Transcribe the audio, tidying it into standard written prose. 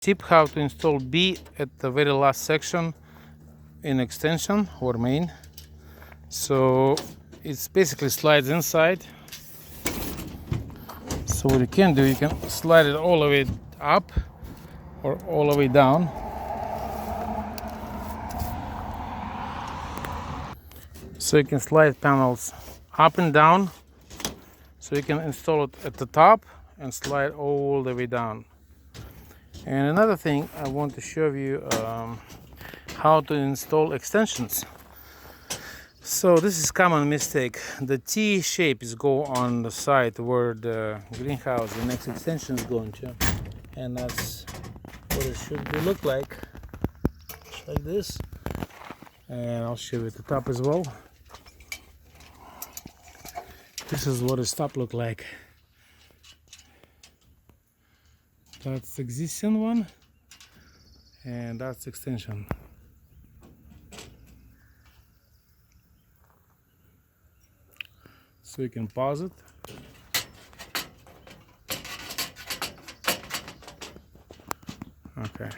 Tip how to install B at the very last section in extension or main. So it's basically slides inside. So what you can do, you can slide it all the way up or all the way down. So you can slide panels up and down. So you can install it at the top and slide all the way down. And another thing I want to show you how to install extensions. So this is common mistake. The T shape is go on the side where the greenhouse, the next extension is going to, and that's what it should look like this. And I'll show you at the top as well. This is what the top look like. That's the existing one, and that's the extension. So you can pause it. Okay.